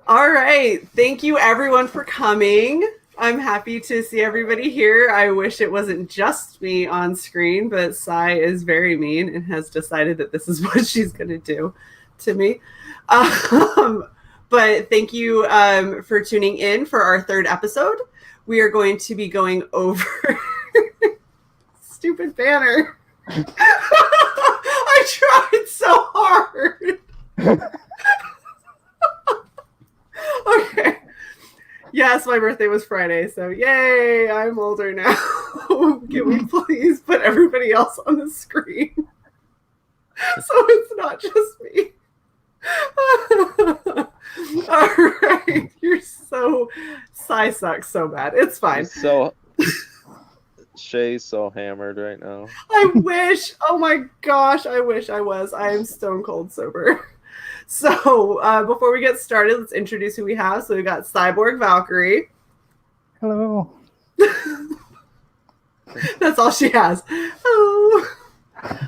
All right. Thank you, everyone, for coming. I'm happy to see everybody here. I wish it wasn't just me on screen, but Sai is very mean and has decided that this is what she's going to do to me. Um, but thank you for tuning in for our third episode. We are going to be going over stupid banner. I tried so hard. Okay. Yes, my birthday was Friday, so yay, I'm older now. Can we please put everybody else on the screen? So it's not just me. All right. You're so... Sai sucks so bad. It's fine. Shae's so hammered right now. I wish. Oh my gosh, I wish I was. I am stone cold sober. So before we get started, let's introduce who we have. So we got Cyborg Valkyrie. Hello. That's all she has. Hello.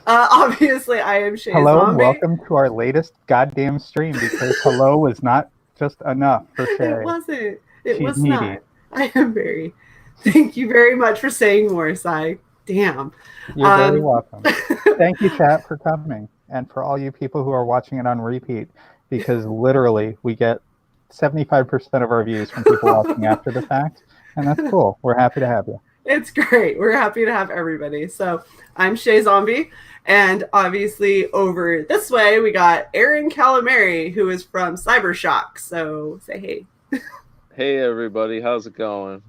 Obviously, I am Shae. Hello, Zombie. and welcome to our latest goddamn stream, because hello was not just enough for Shae. It wasn't. It She's was needy. not. I am very... Thank you very much for saying more, Sai. Damn. You're very welcome. Thank you, chat, for coming. And for all you people who are watching it on repeat, because literally we get 75% of our views from people watching after the fact. And that's cool. We're happy to have you. It's great. We're happy to have everybody. So I'm Shae Zombie. And obviously over this way, we got Aaron Calimeri, who is from Cybershock. So say hey. Hey, everybody. How's it going?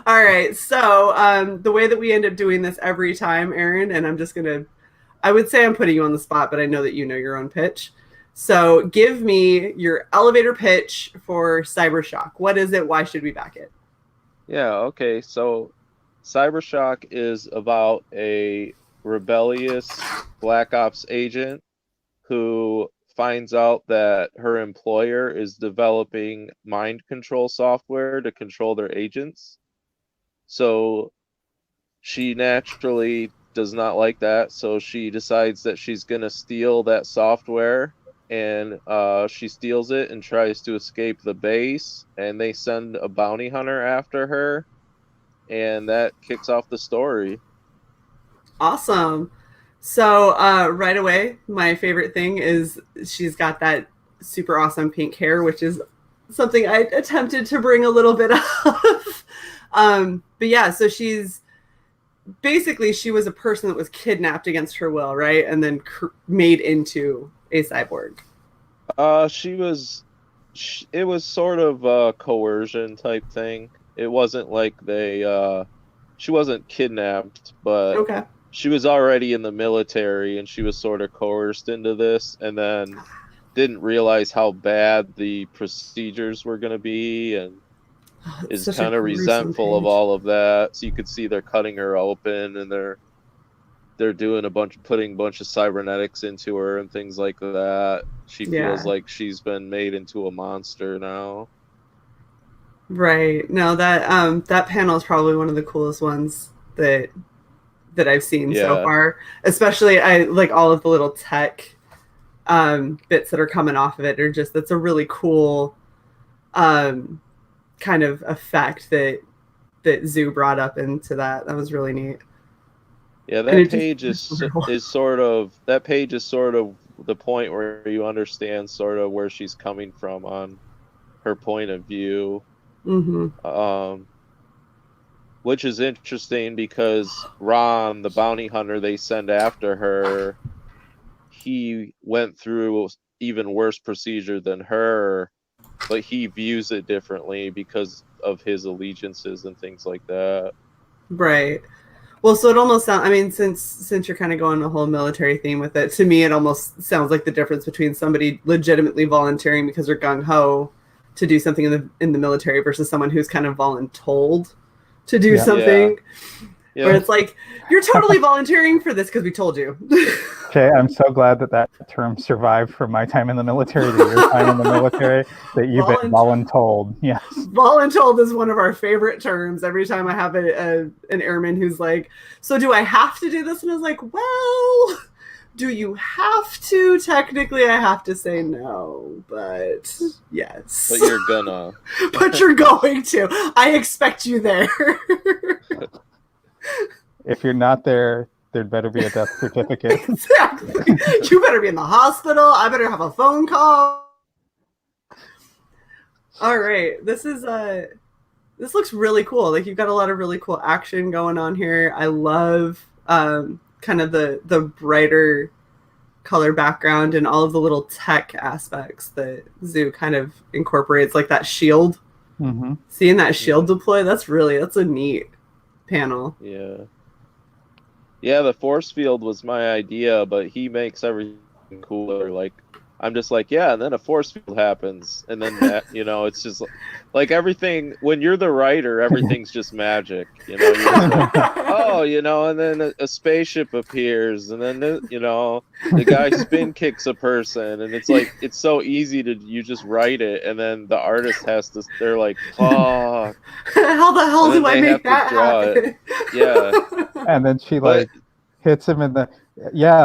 All right. So the way that we end up doing this every time, Aaron, and I'm just going to, I would say I'm putting you on the spot, but I know that you know your own pitch. So give me your elevator pitch for Cybershock. What is it? Why should we back it? Yeah, okay. So Cybershock is about a rebellious Black Ops agent who finds out that her employer is developing mind control software to control their agents. So she naturally does not like that. So she decides that she's going to steal that software, and she steals it and tries to escape the base, and they send a bounty hunter after her, and that kicks off the story. Awesome. So right away, my favorite thing is she's got that super awesome pink hair, which is something I attempted to bring a little bit of. But yeah, so she's basically, she was a person that was kidnapped against her will, right? And then made into a cyborg. It was sort of a coercion type thing. It wasn't like she wasn't kidnapped, but Okay. she was already in the military, and she was sort of coerced into this, and then didn't realize how bad the procedures were going to be, and is kind of resentful of all of that. So you could see they're cutting her open, and they're doing putting a bunch of cybernetics into her and things like that. She feels like she's been made into a monster now. Right. No, that panel is probably one of the coolest ones that I've seen so far. Especially I like all of the little tech bits that are coming off of it are just, that's a really cool kind of effect that Zoo brought up into that. That was really neat. Yeah, that page is sort of the point where you understand sort of where she's coming from on her point of view. Mm-hmm. Which is interesting because Ron, the bounty hunter they send after her, he went through even worse procedure than her, but he views it differently because of his allegiances and things like that. Right. Well, so it almost sounds, I mean, since you're kind of going the whole military theme with it, to me it almost sounds like the difference between somebody legitimately volunteering because they're gung-ho to do something in the military versus someone who's kind of voluntold to do something. Yeah. Where it's like, you're totally volunteering for this because we told you. Okay, I'm so glad that term survived from my time in the military to your time in the military, that you've been voluntold. Yes. Voluntold is one of our favorite terms. Every time I have an airman who's like, so do I have to do this? And I was like, well, Do you have to? Technically, I have to say no, but yes. But you're gonna. But you're going to. I expect you there. If you're not there, there'd better be a death certificate. Exactly. You better be in the hospital. I better have a phone call. All right. This looks really cool. Like, you've got a lot of really cool action going on here. I love kind of the brighter color background and all of the little tech aspects that Zoo kind of incorporates, like that shield. Mm-hmm. Seeing that shield deploy, that's a neat panel. Yeah, the force field was my idea, but he makes everything cooler. Like, I'm just like, yeah, and then a force field happens, and then that, it's just like everything. When you're the writer, everything's just magic. You're just like, oh, and then a spaceship appears, and then the guy spin kicks a person, and it's like it's so easy you just write it, and then the artist has to. They're like, oh, how the hell do I make that happen? Yeah, and then she hits him in the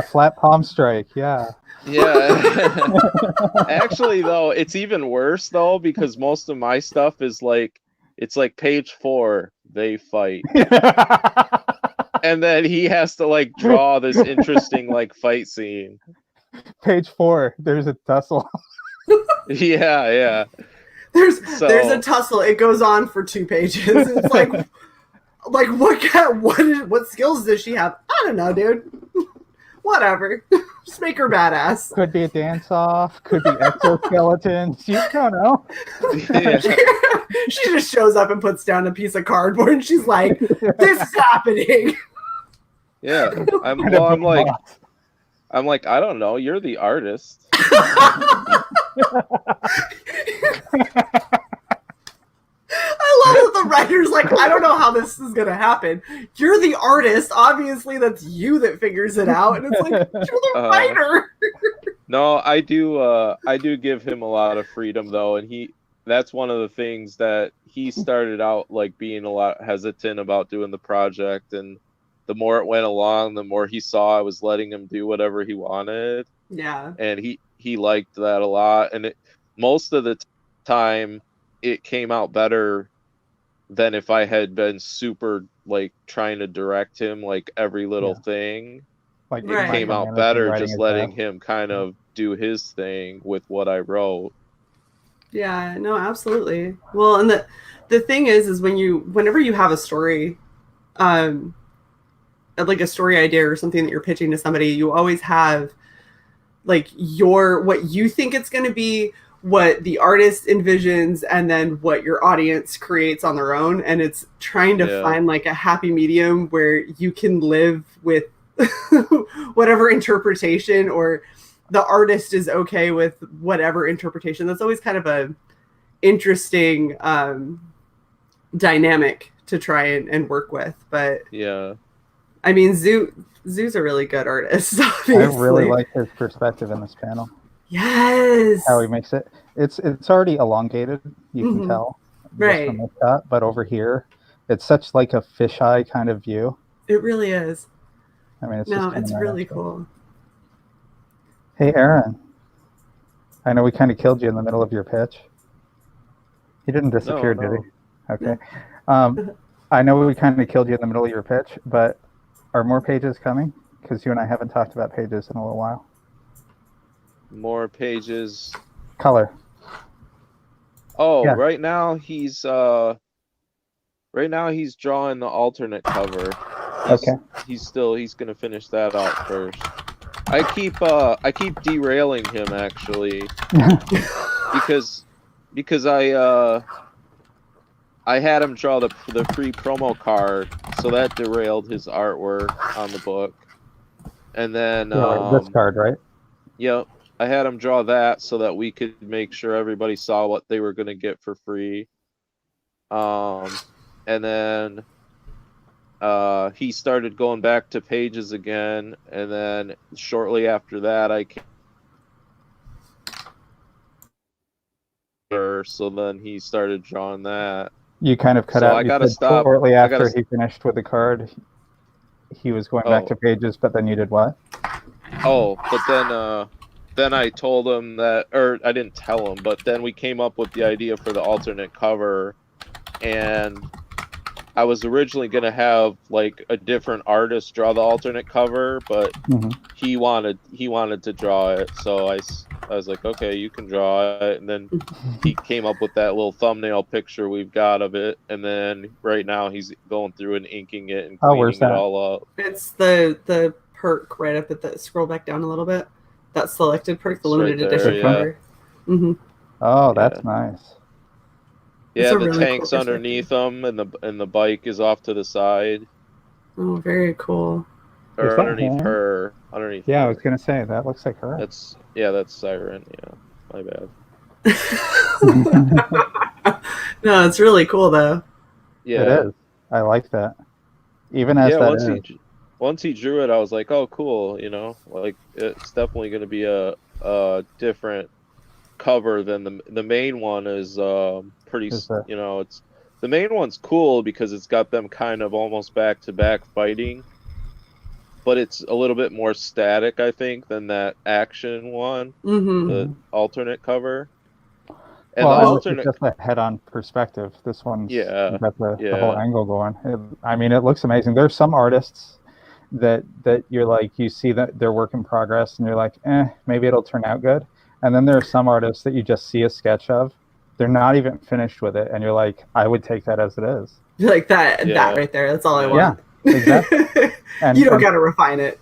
flat palm strike. Yeah. Actually, though, it's even worse though, because most of my stuff is it's like page 4 they fight, and then he has to draw this interesting fight scene. Page 4, there's a tussle. Yeah. There's a tussle. It goes on for 2 pages. It's like what skills does she have? I don't know, dude. Whatever. Just make her badass. Could be a dance-off. Could be exoskeletons. You don't know. Yeah. She just shows up and puts down a piece of cardboard, and she's like, "This is happening." Yeah. I'm like, I don't know. You're the artist. I love that the writer's like, I don't know how this is gonna happen. You're the artist. Obviously, that's you that figures it out. And it's like, you're the writer. No, I do give him a lot of freedom though, and that's one of the things that he started out being a lot hesitant about doing the project, and the more it went along, the more he saw I was letting him do whatever he wanted. Yeah. And he liked that a lot, and most of the time it came out better than if I had been super trying to direct him every little thing. It came out better just letting him kind of do his thing with what I wrote. Yeah, no, absolutely. Well, and the thing is whenever you have a story, a story idea or something that you're pitching to somebody, you always have what you think it's going to be, what the artist envisions, and then what your audience creates on their own. And it's trying to find a happy medium where you can live with whatever interpretation, or the artist is okay with whatever interpretation. That's always kind of a interesting dynamic to try and work with. But yeah, I mean, Zoo's a really good artist, obviously. I really like his perspective in this panel. Yes. How he makes it. It's already elongated, you can tell. Right. From the shot, but over here, it's such a fisheye kind of view. It really is. I mean, it's really cool. Hey, Aaron. I know we kind of killed you in the middle of your pitch. He didn't disappear, did he? Okay. I know we kind of killed you in the middle of your pitch, but are more pages coming? Because you and I haven't talked about pages in a little while. More pages. Color. Oh, yeah. Right now he's drawing the alternate cover. He's gonna finish that out first. I keep derailing him actually because I had him draw the free promo card, so that derailed his artwork on the book. And then this card, right? Yep. I had him draw that so that we could make sure everybody saw what they were going to get for free. And then he started going back to pages again, and then shortly after that so then he started drawing that. You kind of cut out. I gotta stop. Shortly after he finished with the card, he was going back to pages, but then you did what? Oh, but then I told him that, or I didn't tell him, but then we came up with the idea for the alternate cover, and I was originally gonna have like a different artist draw the alternate cover, but Hmm. he wanted to draw it, so I was like, okay, you can draw it, and then he came up with that little thumbnail picture we've got of it, and then right now he's going through and inking it and Oh, where's cleaning it that? all up. It's the perk right up at the scroll back down a little bit. That selected perk, the It's right limited there, edition This one? yeah, cover. Mm-hmm. Oh, yeah, that's nice. It's yeah. a The really cool tank's perspective. underneath him, and the bike is off to the side, Oh, very cool. Is or that him? underneath Yeah, I was her. gonna say that looks like her. That's Siren. Yeah, my bad. No, it's really cool though. It Yeah, is. I like that. Even as yeah. that is. Once he drew it, I was like, oh, cool. Like it's definitely gonna be a different cover than the main one is pretty. Is the It's the main one's cool because it's got them kind of almost back to back fighting, but it's a little bit more static, I think, than that action one, Mm-hmm. the alternate cover. And the well, and this is alternate, just a head-on perspective. This one's yeah, got the whole yeah, angle going. I mean, it looks amazing. There's some artists that you're like, you see that their work in progress, and you're like, maybe it'll turn out good. And then there are some artists that you just see a sketch of. They're not even finished with it, and you're like, I would take that as it is. Like that yeah, right there. That's all I yeah, Yeah, want. exactly. You And don't got to refine it.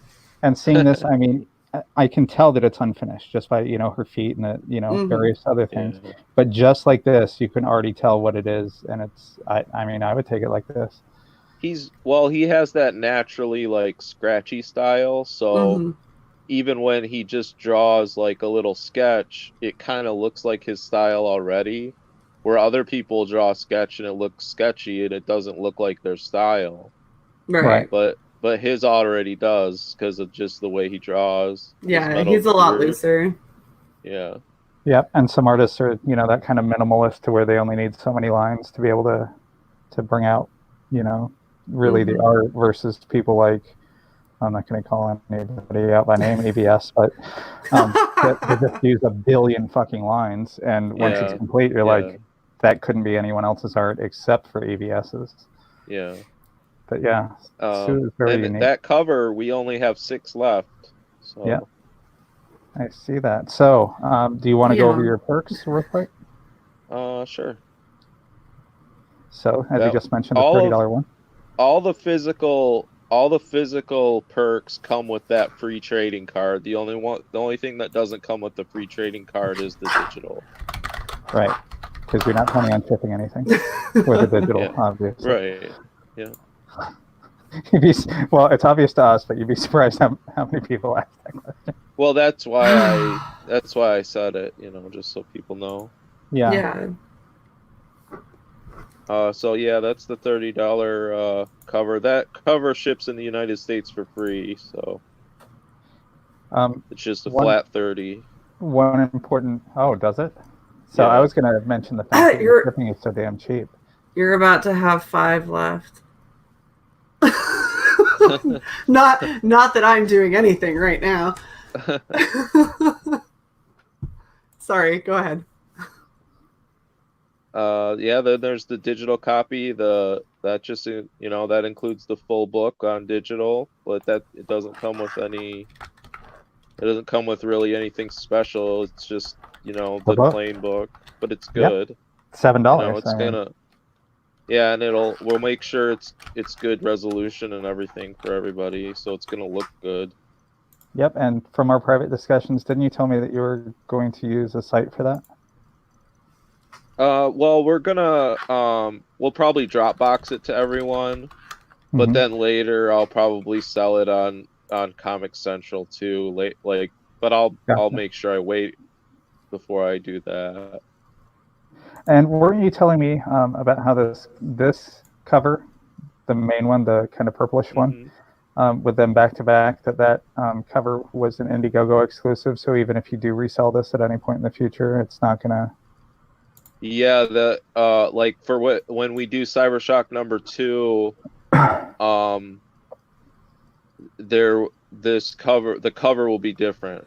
seeing this, I mean, I can tell that it's unfinished just by her feet and the Mm-hmm. various other things. yeah. But just like this, you can already tell what it is, and it's I mean, I would take it like this. He has that naturally like scratchy style, so Mm-hmm. even when he just draws like a little sketch, it kind of looks like his style already. Where other people draw a sketch and it looks sketchy and it doesn't look like their style. Right. Right. But his already does because of just the way he draws his Yeah, Metal he's a lot Gear. looser. Yeah. Yep. And some artists are, that kind of minimalist to where they only need so many lines to be able to bring out, really the Mm-hmm. art versus people like, I'm not going to call anybody out by name, ABS, but they just use a billion fucking lines, and once it's Yeah. complete, you're Yeah. like, that couldn't be anyone else's art except for ABS's. Yeah. But yeah, Sue is very And unique. that cover, we only have 6 left. So Yeah, I see that. So, do you want to go over Yeah. your perks real quick? Sure. So, as you That just mentioned, the all of $30 one. all the physical perks come with that free trading card. The only thing that doesn't come with the free trading card is the digital. Right, because you're not planning on shipping anything with the digital, Yeah. obviously. Right. Yeah. Well, it's obvious to us, but you'd be surprised how many people ask that question. Well, that's why I said it, just so people know. Yeah. Yeah. So yeah, that's the $30 cover. That cover ships in the United States for free, so it's just a flat 30. One important. Oh, does it? So Yeah. I was going to mention the fact that You're- shipping is so damn cheap. You're about to have 5 left. not that I'm doing anything right now. Sorry, go ahead. Yeah, then there's the digital copy. That includes the full book on digital, but it doesn't come with any. It doesn't come with really anything special. It's just the book? plain book, but it's good. $7. It's gonna. Yeah, and we'll make sure it's good resolution and everything for everybody, so it's gonna look good. Yep, and from our private discussions, didn't you tell me that you were going to use a site for that? Well, we're gonna we'll probably Dropbox it to everyone, but Mhm. then later I'll probably sell it on Comic Central too. But I'll Gotcha. make sure I wait before I do that. And weren't you telling me about how this cover, the main one, the kind of purplish one, with them back to back, that cover was an Indiegogo exclusive? So even if you do resell this at any point in the future, it's not gonna. Yeah, when we do Cybershock number 2, the cover will be different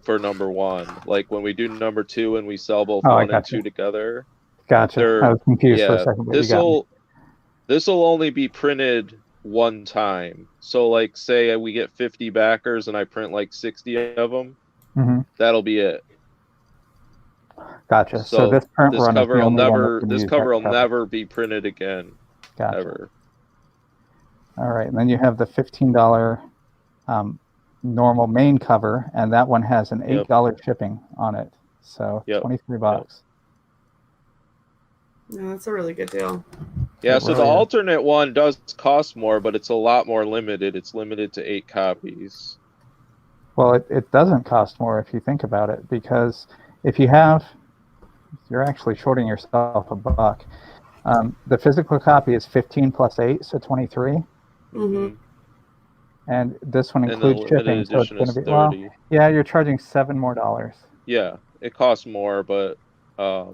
for number 1. Like when we do number 2 and we sell both Oh, I 1 and gotcha. 2 together. Gotcha. I was confused for a second, but you got me. This will only be printed one time. So like say we get 50 backers and I print like 60 of them. Mm-hmm. That'll be it. Gotcha. So this print this run cover is the will only one never that this use cover that will never be printed again. Gotcha. Ever. All right, and then you have the $15 normal main cover, and that one has an $8 shipping on it. So $23. No, that's a really good deal. Yeah, so the alternate one does cost more, but it's a lot more limited. It's limited to 8 copies. Well, it doesn't cost more if you think about it, because if you're actually shorting yourself $1. The physical copy is 15 plus 8, so 23. Mm-hmm. And this one includes shipping, so it's going to be 30. well. Yeah, you're charging $7 more. Yeah, it costs more, but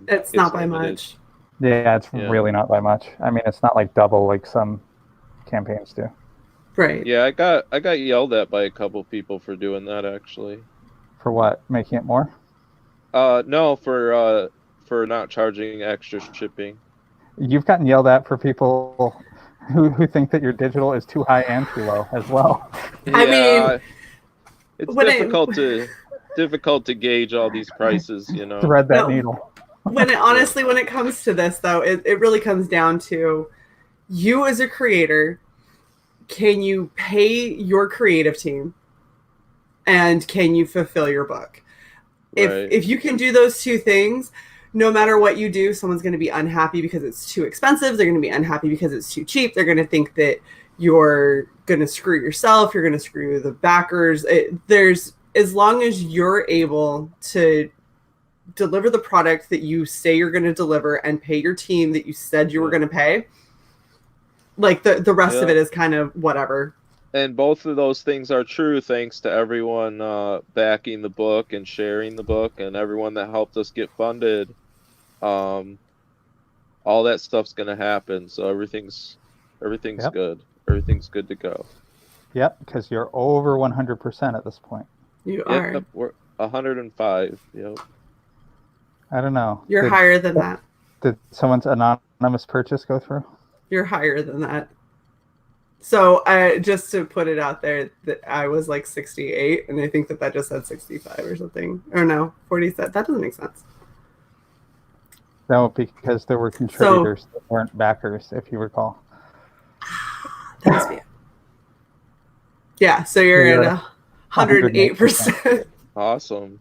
it's not by much. Yeah, it's really not by much. I mean, it's not like double like some campaigns do. Right. Yeah, I got yelled at by a couple people for doing that actually. For what? Making it more? No, for not charging extra shipping. You've gotten yelled at for people who think that your digital is too high and too low as well. I mean, it's difficult to gauge all these prices, you know. Thread that needle. When it comes to this though, it really comes down to you as a creator. Can you pay your creative team, and can you fulfill your book? Right. If you can do those two things, no matter what you do, someone's going to be unhappy because it's too expensive. They're going to be unhappy because it's too cheap. They're going to think that you're going to screw yourself. You're going to screw the backers. As long as you're able to deliver the product that you say you're going to deliver and pay your team that you said you were going to pay, like the rest of it is kind of whatever. And both of those things are true thanks to everyone backing the book and sharing the book and everyone that helped us get funded. All that stuff's gonna happen, so everything's good. Everything's good to go. Yep, because you're over 100% at this point. You are. Yep, we're 105. Yep. I don't know. You're higher than that. Did someone's anonymous purchase go through? You're higher than that. So just to put it out there, that I was like 68, and I think that just said 65 or something. Or no, 47. That doesn't make sense. No, because there were contributors that weren't backers, if you recall. That must be it. Yeah, so you're at 108%. Awesome.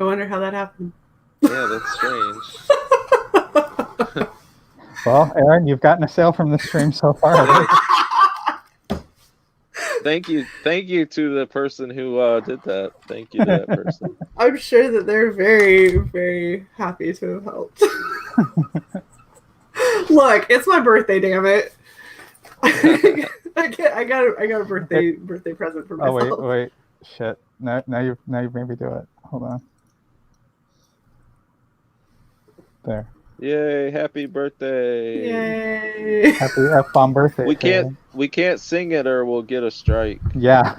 I wonder how that happened. Yeah, that's strange. Well, Aaron, you've gotten a sale from the stream so far. Thank you to the person who did that. Thank you to that person. I'm sure that they're very, very happy to have helped. Look, it's my birthday, damn it! I got a birthday present for myself. Oh wait, shit! Now you made me do it. Hold on. There. Yay! Happy birthday! Yay! Happy F-bomb birthday! We can't sing it or we'll get a strike. Yeah.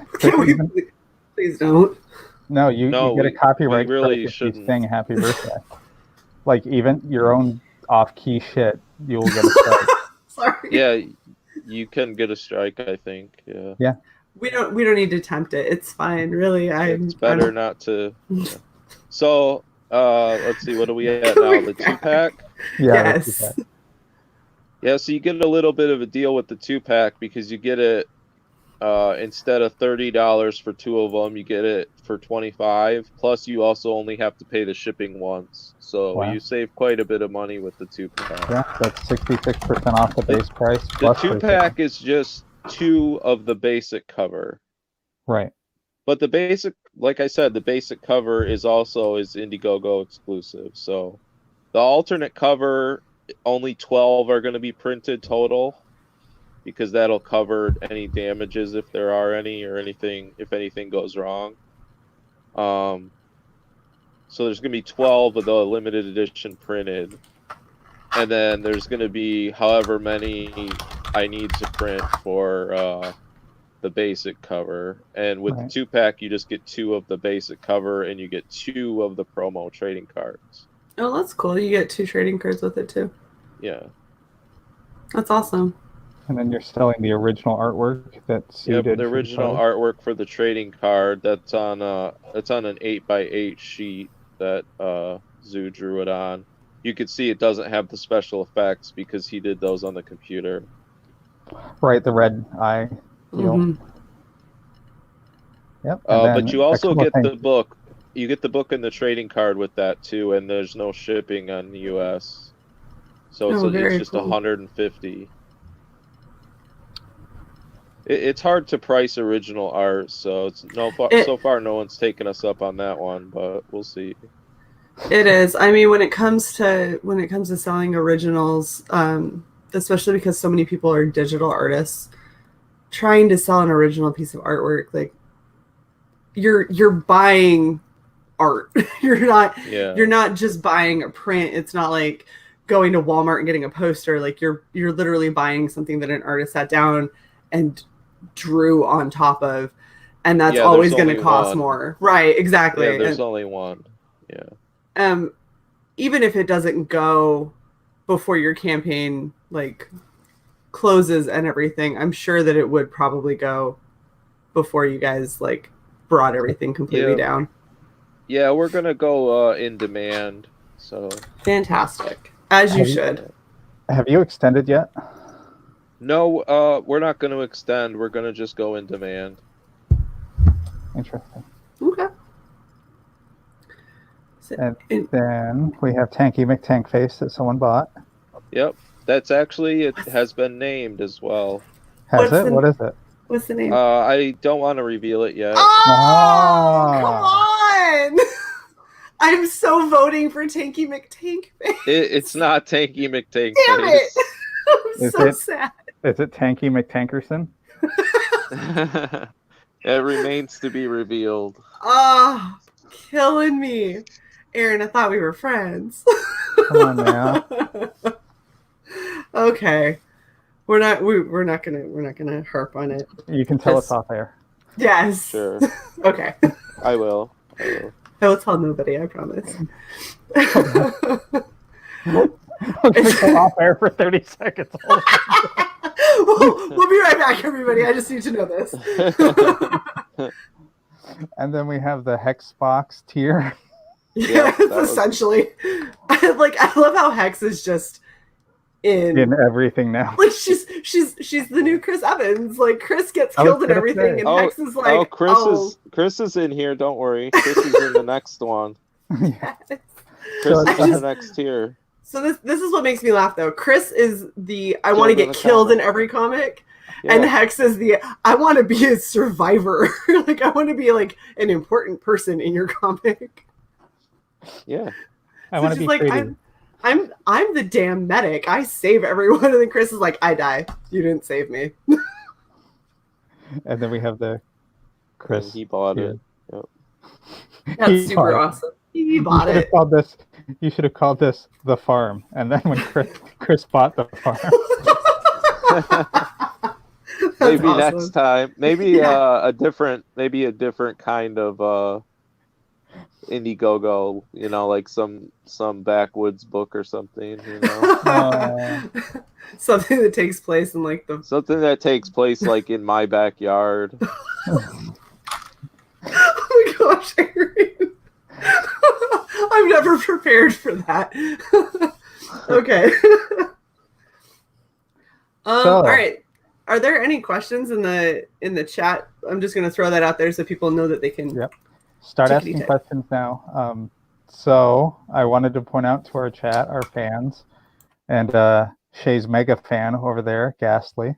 Please don't. No, you get a copyright really if you sing happy birthday. Like even your own off-key shit, you'll get a strike. Sorry. Yeah, you can get a strike, I think. Yeah. Yeah. We don't need to tempt it. It's fine, really. It's better not to. Yeah. So, let's see. What are we at now? The 2-pack. Yeah. Yes. Yeah. So you get a little bit of a deal with the 2-pack because you get it instead of $30 for 2 of them, you get it for $25. Plus, you also only have to pay the shipping once, so you save quite a bit of money with the 2-pack. Yeah, that's 66% off the base price. The 2-pack is just 2 of the basic cover. Right. But the basic, like I said, the basic cover is Indiegogo exclusive. So the alternate cover, only 12 are going to be printed total, because that'll cover any damages if there are any, or anything if anything goes wrong. So there's going to be 12 of the limited edition printed, and then there's going to be however many I need to print for the basic cover, and with Right. the 2-pack, you just get 2 of the basic cover, and you get 2 of the promo trading cards. Oh, that's cool. You get 2 trading cards with it too. Yeah. That's awesome. And then you're selling the original artwork that Sue Yep, did. the for original card. artwork for the trading card. That's on an 8x8 sheet that Zoo drew it on. You can see it doesn't have the special effects because he did those on the computer. Right, the red eye deal. Mm-hmm. Yep. And then But you a also couple get things. the book. You get the book and the trading card with that too, and there's no shipping on the US. So it's very just cool. $150. It's hard to price original art, so so far no one's taken us up on that one, but we'll see. It is. I mean, when it comes to selling originals, especially because so many people are digital artists, trying to sell an original piece of artwork, like you're buying art. You're not just buying a print. It's not like going to Walmart and getting a poster. Like you're literally buying something that an artist sat down and drew on top of, and that's always going to cost more. Right, exactly. Yeah, there's only one. Yeah. Even if it doesn't go before your campaign like closes and everything, I'm sure that it would probably go before you guys like brought everything completely down. Yeah, we're gonna go in demand. So fantastic, as you should. Have you extended yet? No, we're not going to extend. We're going to just go in demand. Interesting. Okay. And then we have Tanky McTankface that someone bought. Yep. That's actually, it has been named as well. What is it? What's the name? I don't want to reveal it yet. Oh, come on! I'm so voting for Tanky McTankface. It's not Tanky McTankface. Damn it! I'm so sad. Is it Tanky McTankerson? It remains to be revealed. Oh, killing me. Aaron, I thought we were friends. Come on now. Okay. We're not gonna harp on it. You can tell us off air. Yes. Sure. Okay. I will. I will tell nobody, I promise. We're going to go off air for 30 seconds. We'll be right back, everybody. I just need to know this. And then we have the Hex box tier. Yeah, it's essentially. I love how Hex is just in everything now. Like she's the new Chris Evans. Like Chris gets killed in everything, and Hex is like, Chris is in here. Don't worry, Chris is in the next one. Yes. Chris is in the next tier. So this is what makes me laugh though. Chris is the I want to get killed in every comic, and Hex is the I want to be a survivor. Like I want to be like an important person in your comic. Yeah, I want to be like I'm the damn medic. I save everyone, and then Chris is like, I die. You didn't save me. And then we have the Chris. And he bought it. Yep. That's super awesome. He bought it. You should have called this the farm. And then when Chris bought the farm. Maybe awesome. Next time. Maybe a different kind of Indiegogo, like some backwoods book or something, something that takes place in like in my backyard. Oh my gosh, Aaron. I'm never prepared for that. Okay. All right. Are there any questions in the chat? I'm just going to throw that out there so people know that they can. Yep. Start asking questions now. So I wanted to point out to our chat, our fans, and Shae's mega fan over there, Ghastly,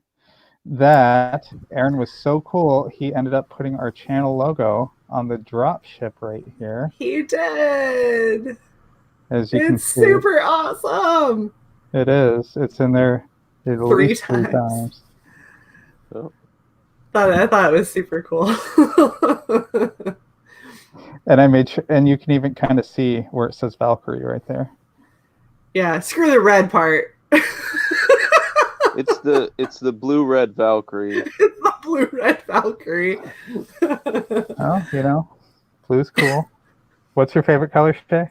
that Aaron was so cool, he ended up putting our channel logo on the drop ship right here. He did. As you can see. It's super awesome. It is. It's in there at least 3 times. Oh. I thought it was super cool. And I made sure, and you can even kind of see where it says Valkyrie right there. Yeah, screw the red part. It's the blue red Valkyrie. It's the Blue Red Valkyrie. Oh, you know, blue's cool. What's your favorite color, Shae?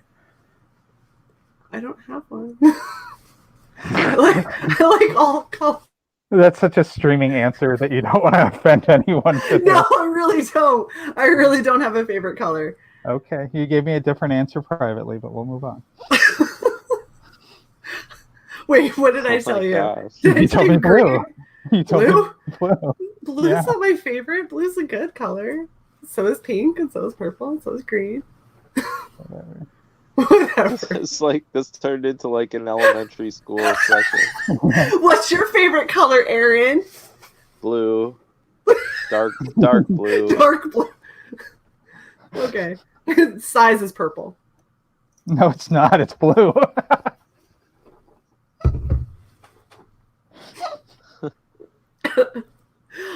I don't have one. I like all colors. That's such a streaming answer that you don't want to offend anyone today. No, I really don't. I really don't have a favorite color. Okay, you gave me a different answer privately, but we'll move on. Wait, what did I Oh tell my you? gosh. Did I You told say me blue. green? You told Blue? me blue. Blue's Yeah. not my favorite. Blue's a good color. So is pink, and so is purple, and so is green. Whatever. Whatever. It's like this turned into like an elementary school session. What's your favorite color, Aaron? Blue, dark blue. Dark blue. Okay. Size is purple. No, it's not. It's blue.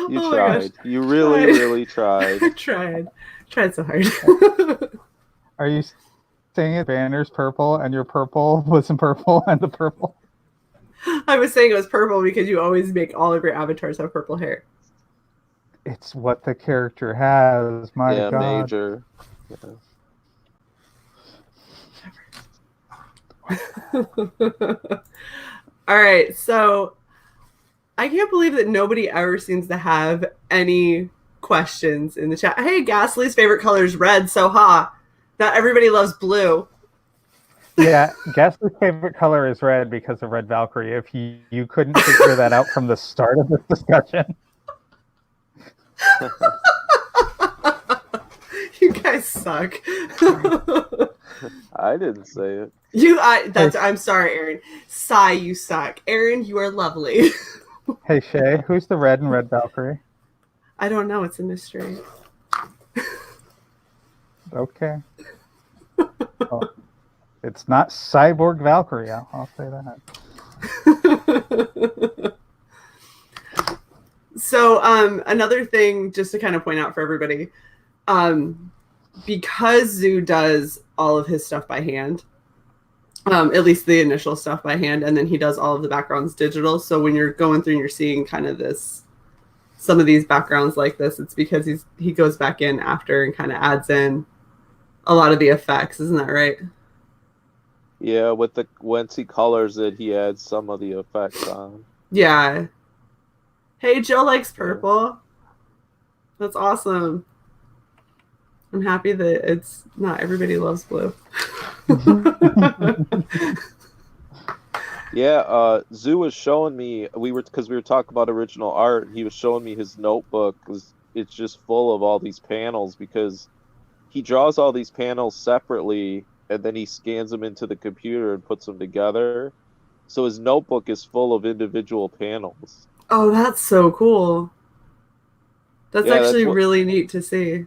You Oh my tried. gosh. You really, Tried. really tried. I tried so hard. Are you saying it? Banner's purple, and your purple wasn't purple, and the purple. I was saying it was purple because you always make all of your avatars have purple hair. It's what the character has. My Yeah, God. major. Yeah. All right, so I can't believe that nobody ever seems to have any questions in the chat. Hey, Ghastly's favorite color is red, so not everybody loves blue. Yeah, Ghastly's favorite color is red because of Red Valkyrie. If you couldn't figure that out from the start of this discussion. You guys suck. I didn't say it. I'm sorry, Aaron. Sigh, you suck. Aaron, you are lovely. Hey, Shae, who's the red in Red Valkyrie? I don't know. It's a mystery. Okay. Oh, it's not Cyborg Valkyrie. I'll say that. So, another thing, just to kind of point out for everybody, because Zoo does all of his stuff by hand, at least the initial stuff by hand, and then he does all of the backgrounds digital. So when you're going through and you're seeing kind of some of these backgrounds like this, it's because he goes back in after and kind of adds in a lot of the effects. Isn't that right? Yeah, once he colors it, he adds some of the effects on. Yeah. Hey, Joe likes purple. That's awesome. I'm happy that it's not everybody loves blue. Yeah, Zoo was showing me because we were talking about original art. He was showing me his notebook. It's just full of all these panels because he draws all these panels separately and then he scans them into the computer and puts them together. So his notebook is full of individual panels. Oh, that's so cool. That's Yeah, actually that's really neat to see.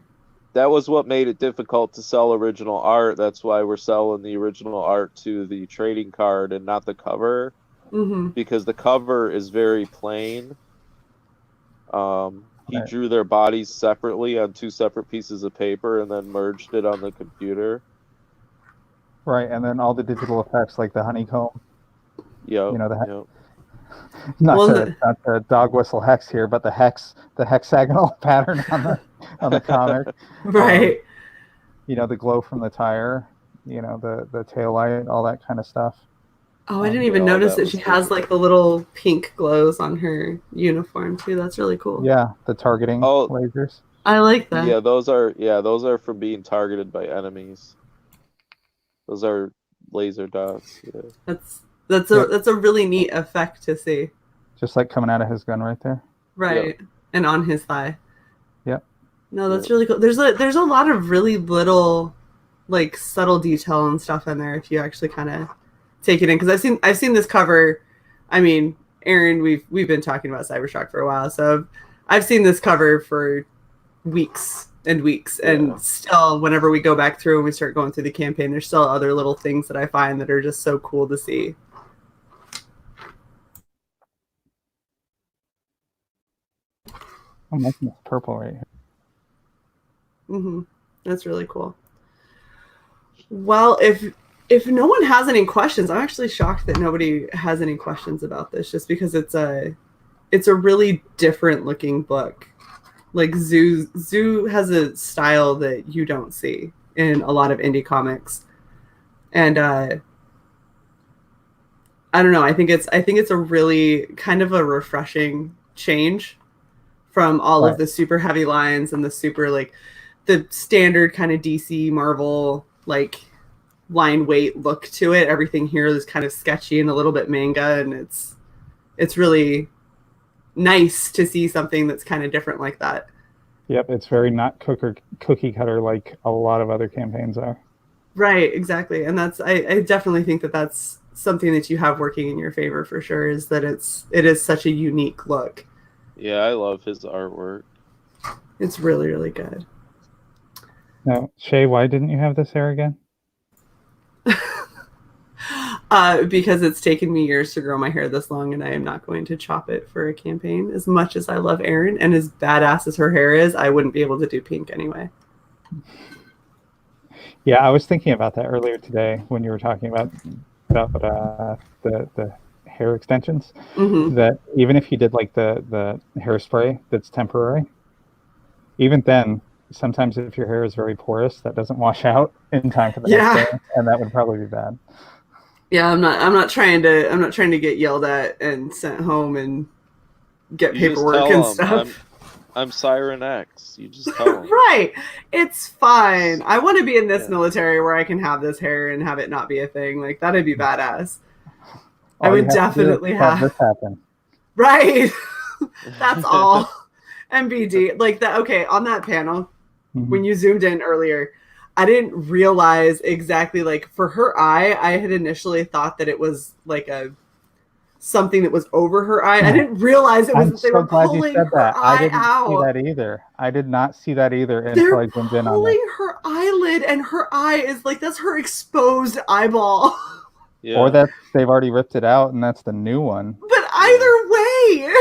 That was what made it difficult to sell original art. That's why we're selling the original art to the trading card and not the cover, because the cover is very plain. He drew their bodies separately on 2 separate pieces of paper and then merged it on the computer. Right, and then all the digital effects like the honeycomb. Yep. You know, Yep. not the dog whistle hex here, but the hexagonal pattern on the comic. Right. You know, the glow from the tire, you know, the tail light, all that kind of stuff. Oh, I didn't even Yeah, notice that that she was has like the little pink glows on her uniform too. That's really cool. Yeah, the targeting lasers. I like that. Yeah, those are from being targeted by enemies. Those are laser dots. Yeah. That's a really neat effect to see. Just like coming out of his gun right there. Right. Yep. And on his thigh. Yep. No, that's really cool. There's a lot of really little like subtle detail and stuff in there if you actually kind of take it in, because I've seen this cover. I mean, Aaron, we've been talking about Cybershock for a while, so I've seen this cover for weeks and weeks, and still whenever we go back through and we start going through the campaign, there's still other little things that I find that are just so cool to see. I'm liking this purple right here. That's really cool. Well, if no one has any questions, I'm actually shocked that nobody has any questions about this, just because it's a really different looking book. Like Zoo has a style that you don't see in a lot of indie comics, and I don't know. I think it's a really kind of a refreshing change from all of the super heavy lines and the super like the standard kind of DC Marvel like line weight look to it. Everything here is kind of sketchy and a little bit manga, and it's really nice to see something that's kind of different like that. Yep, it's very not cookie cutter like a lot of other campaigns are. Right, exactly. And that's I definitely think that that's something that you have working in your favor for sure, is that it is such a unique look. Yeah, I love his artwork. It's really, really good. Now, Shae, why didn't you have this hair again? Because it's taken me years to grow my hair this long, and I am not going to chop it for a campaign. As much as I love Aaron and as badass as her hair is, I wouldn't be able to do pink anyway. Yeah, I was thinking about that earlier today when you were talking about the hair extensions. Mm-hmm. That even if you did like the hairspray that's temporary, even then, sometimes if your hair is very porous, that doesn't wash out in time for the next day, and that would probably be bad. Yeah, I'm not trying to get yelled at and sent home and get paperwork and stuff. I'm Siren X. You just tell them. Right. It's fine. I want to be in this military where I can have this hair and have it not be a thing. Like, that'd be badass. I would definitely have this happen. Right. That's all. MBD. Like that. Okay. On that panel, when you zoomed in earlier, I didn't realize exactly, like, for her eye, I had initially thought that it was like something that was over her eye. I didn't realize it was they were pulling her eye out. I didn't see that either. I did not see that either until I zoomed in on it. They're pulling her eyelid, and her eye is like, that's her exposed eyeball. Yeah. Or that they've already ripped it out and that's the new one. But either way,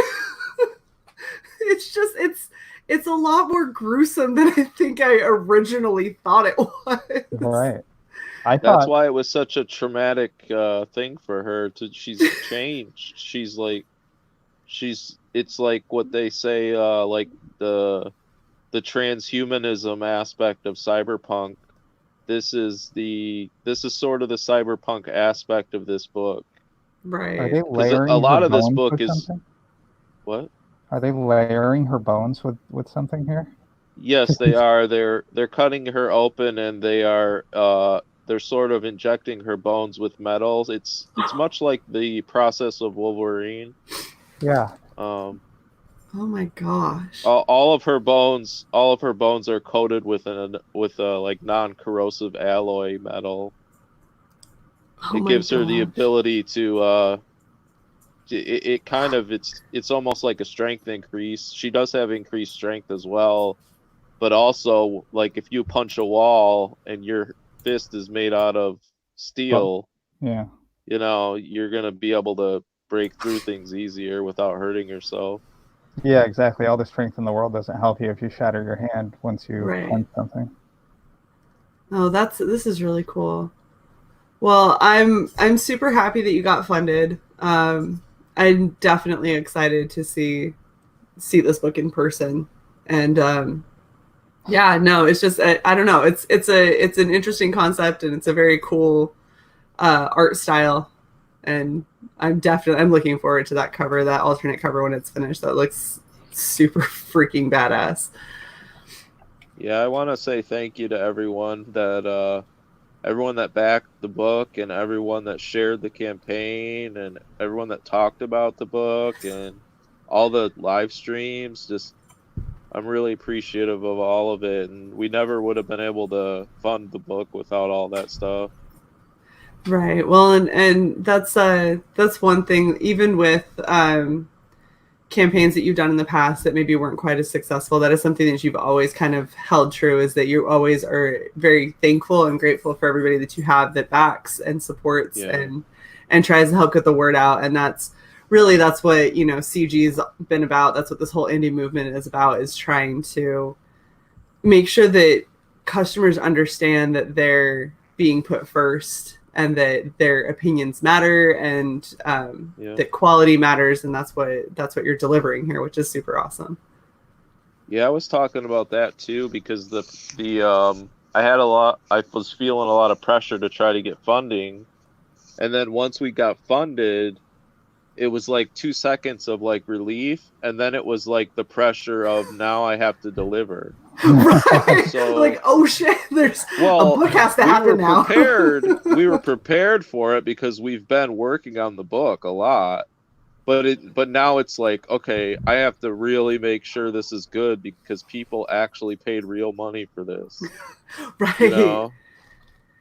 it's a lot more gruesome than I think I originally thought it was. Right. That's why it was such a traumatic thing for her. She's changed. She's like, it's like what they say, like the transhumanism aspect of cyberpunk. This is sort of the cyberpunk aspect of this book. Right. Are they layering a lot her of this bones book with is something? What? Are they layering her bones with something here? Yes, they are. They're cutting her open, and they're sort of injecting her bones with metals. It's much like the process of Wolverine. Yeah. Oh my gosh. All of her bones are coated with a like non-corrosive alloy metal. It gives her the ability to it's almost like a strength increase. She does have increased strength as well, but also, like, if you punch a wall and your fist is made out of steel, yeah, you know, you're gonna be able to break through things easier without hurting yourself. Yeah, exactly. All the strength in the world doesn't help you if you shatter your hand once you punch something. Oh, this is really cool. Well, I'm super happy that you got funded. I'm definitely excited to see this book in person. And yeah, no, it's just I don't know. It's an interesting concept, and it's a very cool art style. And I'm looking forward to that cover, that alternate cover when it's finished. That looks super freaking badass. Yeah, I want to say thank you to everyone that backed the book, and everyone that shared the campaign, and everyone that talked about the book, and all the live streams. Just, I'm really appreciative of all of it, and we never would have been able to fund the book without all that stuff. Right. Well, and that's one thing, even with campaigns that you've done in the past that maybe weren't quite as successful, that is something that you've always kind of held true, is that you always are very thankful and grateful for everybody that you have that backs and supports and tries to help get the word out. And that's what, CG's been about. That's what this whole indie movement is about, is trying to make sure that customers understand that they're being put first, and that their opinions matter, and that quality matters, and that's what you're delivering here, which is super awesome. Yeah, I was talking about that too because I was feeling a lot of pressure to try to get funding, and then once we got funded, it was like 2 seconds of like relief, and then it was like the pressure of now I have to deliver. Right. So like, oh shit, there's a book has to happen now. We were prepared for it because we've been working on the book a lot. But now it's like, okay, I have to really make sure this is good because people actually paid real money for this. Right. You know?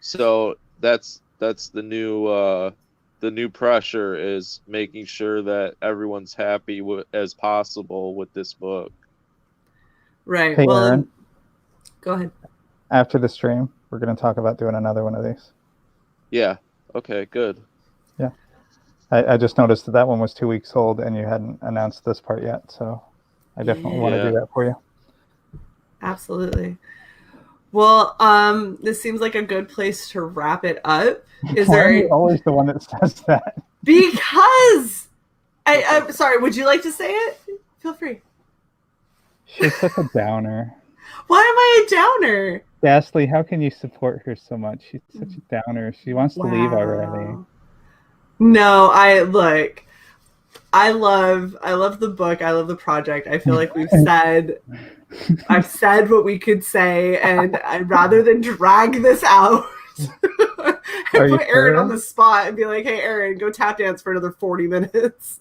So that's the new pressure is making sure that everyone's happy as possible with this book. Right. Hey, well, Aaron, go ahead. after the stream, we're going to talk about doing another one of these. Yeah. Okay, good. Yeah. I just noticed that one was 2 weeks old and you hadn't announced this part yet. So I definitely want to do that for you. Absolutely. Well, this seems like a good place to wrap it up. Is Why there are you always the one that says that? Because I'm sorry, would you like to say it? Feel free. She's such a downer. Why am I a downer? Ghastly, how can you support her so much? She's such a downer. She wants to leave already. No, I love the book. I love the project. I feel like I've said what we could say, and rather than drag this out and put Aaron on the spot and be like, hey Aaron, go tap dance for another 40 minutes.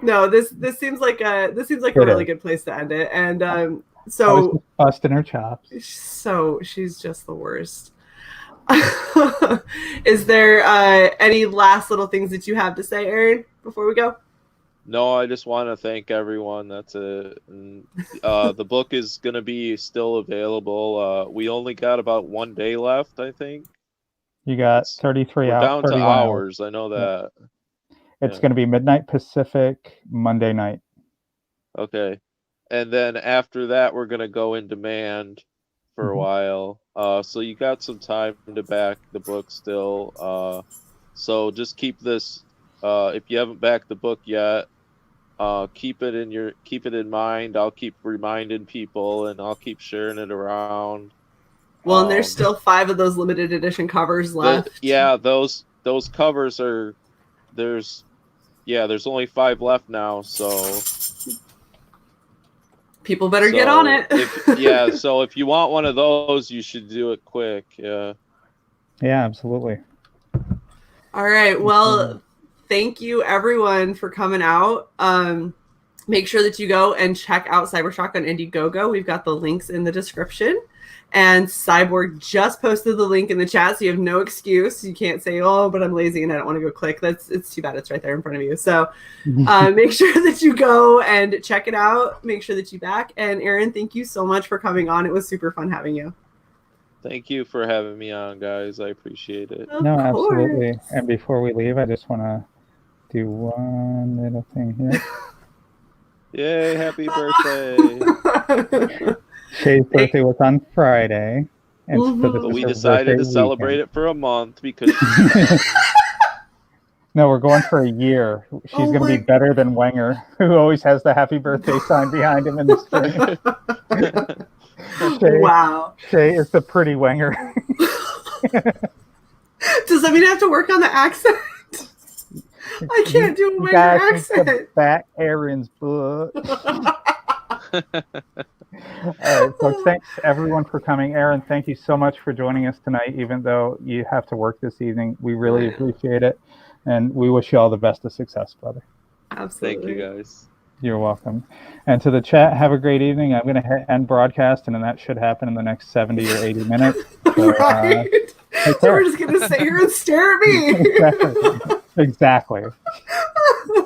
No, this seems like a really good place to end it. And so I was just busting her chops. So she's just the worst. Is there any last little things that you have to say, Aaron, before we go? No, I just want to thank everyone. That's it. And, the book is going to be still available. We only got about 1 day left, I think. You got 33 hours. We're down to hours. I know that. It's going to be midnight Pacific, Monday night. Okay. And then after that, we're going to go in demand for a while. So you got some time to back the book still. So just keep this. If you haven't backed the book yet, keep it in mind. I'll keep reminding people, and I'll keep sharing it around. Well, and there's still 5 of those limited edition covers left. Those covers are there's only 5 left now. So people better get on it. So if you want one of those, you should do it quick. Yeah, absolutely. All right. Well, thank you everyone for coming out. Make sure that you go and check out Cybershock on Indiegogo. We've got the links in the description. And Cyborg just posted the link in the chat, so you have no excuse. You can't say, oh, but I'm lazy and I don't want to go click. It's too bad. It's right there in front of you. So make sure that you go and check it out. Make sure that you back. And Aaron, thank you so much for coming on. It was super fun having you. Thank you for having me on, guys. I appreciate it. No, absolutely. And before we leave, I just want to do one little thing here. Yay, happy birthday. Shae's birthday was on Friday. And but we decided to celebrate it for a month because... No, we're going for a year. She's going to be better than Wenger, who always has the happy birthday sign behind him in the stream. Shae is the pretty Wenger. Does that mean I have to work on the accent? I can't do a Wenger accent. Back Aaron's book. All right, folks, thanks everyone for coming. Aaron, thank you so much for joining us tonight, even though you have to work this evening. We really appreciate it, and we wish you all the best of success, brother. Absolutely. Thank you, guys. You're welcome. And to the chat, have a great evening. I'm going to end broadcast, and then that should happen in the next 70 or 80 minutes. So, right. So we're just going to sit here and stare at me. Exactly.